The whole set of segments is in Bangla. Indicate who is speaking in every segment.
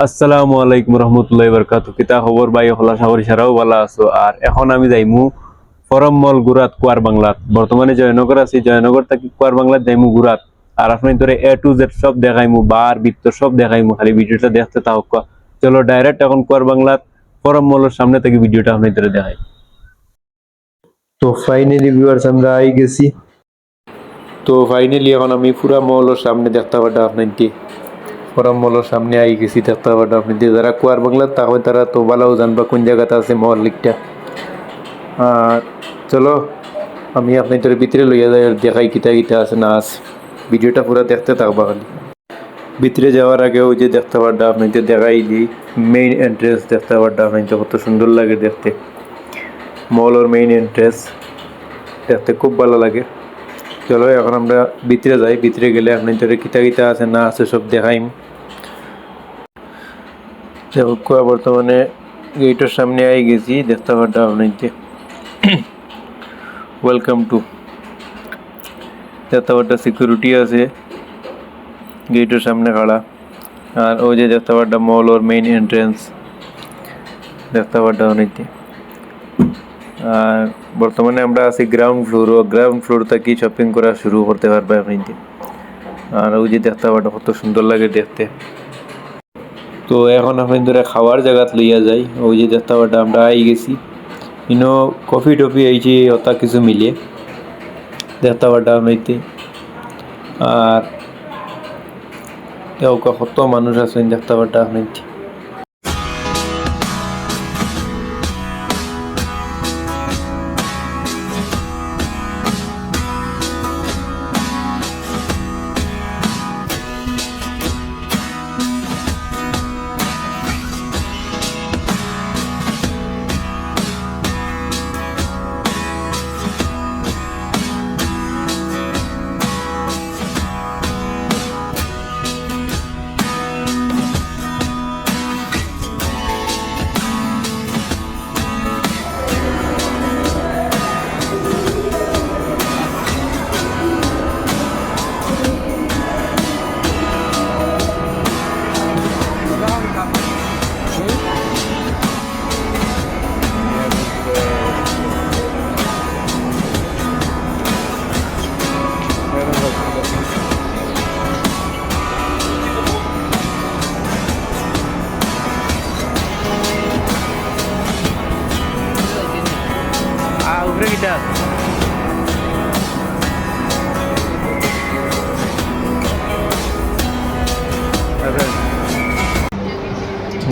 Speaker 1: আসসালামু আলাইকুম রহমতুল্লাহি বারাকাতুহু। কিতা খবর ভাই? হলা সাগর সারাও ভালো আছো। আর এখন আমি যাইমু ফরম মল গুরাত কুয়ার বাংলাত। বর্তমানে জয়নগর আছি, জয়নগর থেকে কুয়ার বাংলাত যাইমু গুরাত। আর আপনার ধরে এ টু জেড সব দেখাইমু, বার বৃত্ত সব দেখাইমু, খালি ভিডিওটা দেখতে থাকুক। চলো ডাইরেক্ট এখন কুয়ার বাংলাত ফরম মলের সামনে থেকে ভিডিওটা আপনার ধরে দেখাই। তো ফাইনালি ভিউয়ার্স আমরা আই গেছি। তো ফাইনালি এখন আমি পুরা মলের সামনে দেখতে পারতাম আপনাকে। ফরম মলের সামনে আই গেছি দেখতে পারতাম আপনি। যারা কুয়ার বাংলার থাকবে তারা তো ভালো জানবা কোন জায়গাতে আছে মল লিকটা। আর চলো আমি আপনাদের ভিতরে লইয়া যাই আর দেখাই কিতা কিতা আছে না আছে। ভিডিওটা পুরো দেখতে থাকবা খালি। ভিতরে যাওয়ার আগে ওই যে দেখতে পারতাম আপনাদের দেখাই দিই, মেইন এন্ট্রেন্স দেখতে পারতাম আপনাদের, কত সুন্দর লাগে দেখতে। মলের মেইন এন্ট্রেন্স দেখতে খুব ভালো লাগে। চলো এখন আমরা ভিতরে যাই, ভিতরে গেলে আপনাদের কিতা কিতা আছে না আছে সব দেখাইম। বর্তমানে গেটের সামনে আই গেছি দেখতে পারতাম আপনাদের। ওয়েলকাম টু দেখতে পারতাম সিকিউরিটি আছে গেটের সামনে খাড়া। আর ওই যে দেখতে পারতাম মল ওর মেইন এন্ট্রেন্স দেখতে পারতাম অনেকটি। আর বর্তমানে আমরা আছি গ্রাউন্ড ফ্লোর, ও গ্রাউন্ড ফ্লোর থেকে শপিং করা শুরু করতে পারবে আপনি। আর ওই যে দেখতে পারতাম কত সুন্দর লাগে দেখতে। তো এখন আপনাদের খাওয়ার জায়গাত লইয়া যাই। ওই যে দেখতে পারতাম আমরা আই গেছি, ইনো কফি টফি আইছি ওটা কিছু মিলিয়ে দেখতে পারতাম আপনাইতে। আর কত মানুষ আছেন দেখতে পারতাম আপনাইতে।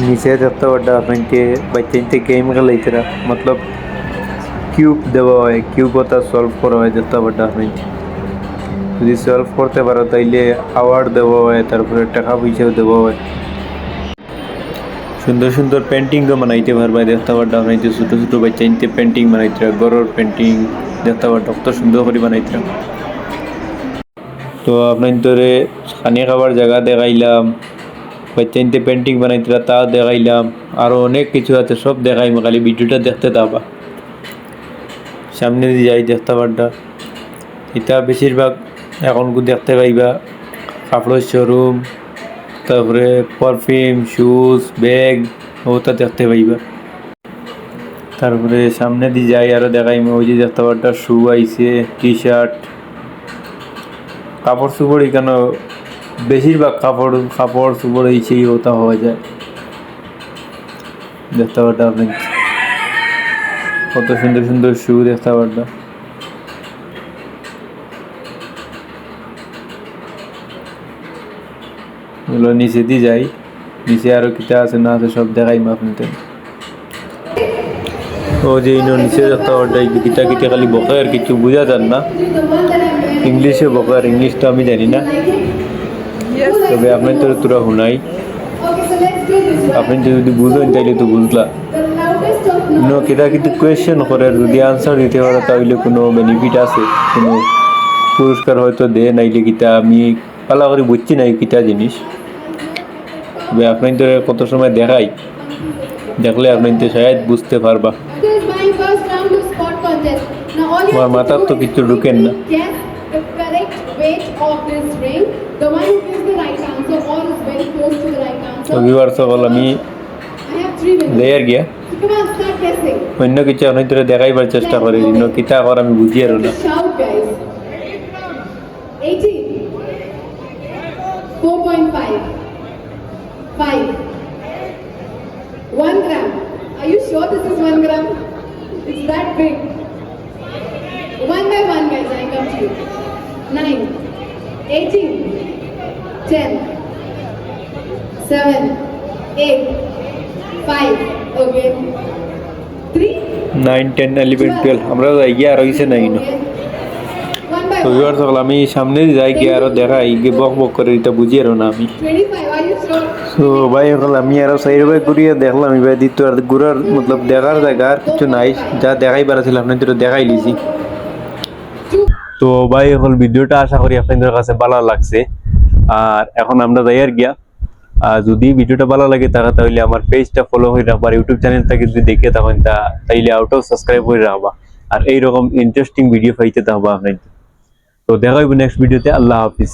Speaker 1: नीचे देखता बड़ा अपन के बच्चे ते गेम खेलते मतलब क्यूब देवा है, क्यूब होता सॉल्व करा है देखता बड़ा अपन যদি সলভ করতে পারো তাইলে অ্যাওয়ার্ড দেওয়া হয়, তারপরে টাকা পয়সাও দেওয়া হয়। সুন্দর সুন্দর পেন্টিংও বানাইতে পারবা দেখতে পারবা আপনাদের। ছোটো ছোটো বাচ্চাইতে পেন্টিং বানাইতে, গরুর পেন্টিং দেখতে পারবা কত সুন্দর করে বানাইতে। তো আপনাদের খানি খাবার জায়গা দেখাইলাম, বাচ্চাইতে পেন্টিং বানাইতে তাও দেখাইলাম, আরও অনেক কিছু আছে সব দেখাইম, খালি ভিডিওটা দেখতে থাকবা। সামনে দিয়ে যাই দেখতে পারবা এটা বেশিরভাগ এখন দেখতে পাইবা কাপড়ের শোরুম, তারপরে পারফিউম, শুজ, ব্যাগ ওটা দেখতে পাইবা। তারপরে সামনে দিয়ে যাই আরও দেখাইম, ওই যে দেখতে পারবা শু আইছে, টি শার্ট, কাপড় চোপড়। এখানে বেশিরভাগ কাপড় চোপড় এইছেই ওটা হওয়া যায় দেখতে পারবা আপনি। কত সুন্দর সুন্দর শু দেখতে পারবা। এগুলো নিচে দিয়ে যাই, নিচে আরও কিতা আছে না আছে সব দেখাইম আপনাদের। ও যে ইনো নিচে দেখতে পারবা কিতা কিতা খালি বকে আর কিছু বোঝা যান না, ইংলিশে বকে। আর ইংলিশটা আমি জানি না, তবে আপনি তো তোরা শুনাই, আপনি যদি বুঝেন তাইলে তো বুঝলা। ইনো কিতা কিন্তু কোয়েশ্চেন করে, যদি আনসার দিতে পারো তাহলে কোনো বেনিফিট আছে, কোনো পুরস্কার হয়তো দে, নাইলে কিতা আমি পালা করে বুঝছি না কিতা জিনিস। তবে আপনাদের কত সময় দেখাই, দেখলে আপনাদের শায়দ বুঝতে পারবা। আমার মাথার তো কিছু ঢুকেন না।
Speaker 2: the correct weight of this ring. The one who gives the right answer or is very close to the right answer.
Speaker 1: তো ভিউয়ার্স সকল আমি
Speaker 2: I have 3 minutes.
Speaker 1: দেয়ার গিয়া
Speaker 2: So come on, start guessing.
Speaker 1: অন্য কিছু অনেক দূরে দেখাইবার চেষ্টা করি কিন্তু কিতা কর আমি বুঝি আর না
Speaker 2: Shout, guys. 18. 4.5. 5. 1 gram. Are you sure this is 1 gram? It's that big. 1 by 1, guys. I come to you. 9. 18. 10. 7. 8. 5. Okay. 3.
Speaker 1: 9 10 11 12 আমরা যাই গিয়া আর হইছে না কিন্তু
Speaker 2: Okay. 1 by
Speaker 1: তো
Speaker 2: 1.
Speaker 1: ভিউয়ার্স সকল আমি সামনে যাই গিয়া আর দেখাই গিয়ে বক বক করে এটা বুঝি আর না আমি
Speaker 2: 25. Are you sure?
Speaker 1: তো ভাই এখন আমি আরো সাইড বাই ঘুরিয়ে দেখলাম এবার দ্বিতীয় আর ঘুরার মতলব দেখার জায়গা আর কিছু নাই যা দেখাইবার ছিল আপনাদের তো দেখাই লিছি
Speaker 2: 2.
Speaker 1: তো ভাই এখন ভিডিওটা আশা করি আপনাদের কাছে ভালো লাগছে আর এখন আমরা যাই আর গিয়া আর যদি ভিডিওটা ভালো লাগে তাহলে আমার পেজটা ফলো করে রাখবা ইউটিউব চ্যানেলটাকে যদি দেখে থাকেন তাইলে আউটও সাবস্ক্রাইব করে রাখবা আর এইরকম ইন্টারেস্টিং ভিডিও পাইতে থাকবা আপনাদের তো দেখা হবে নেক্সট ভিডিওতে আল্লাহ হাফিজ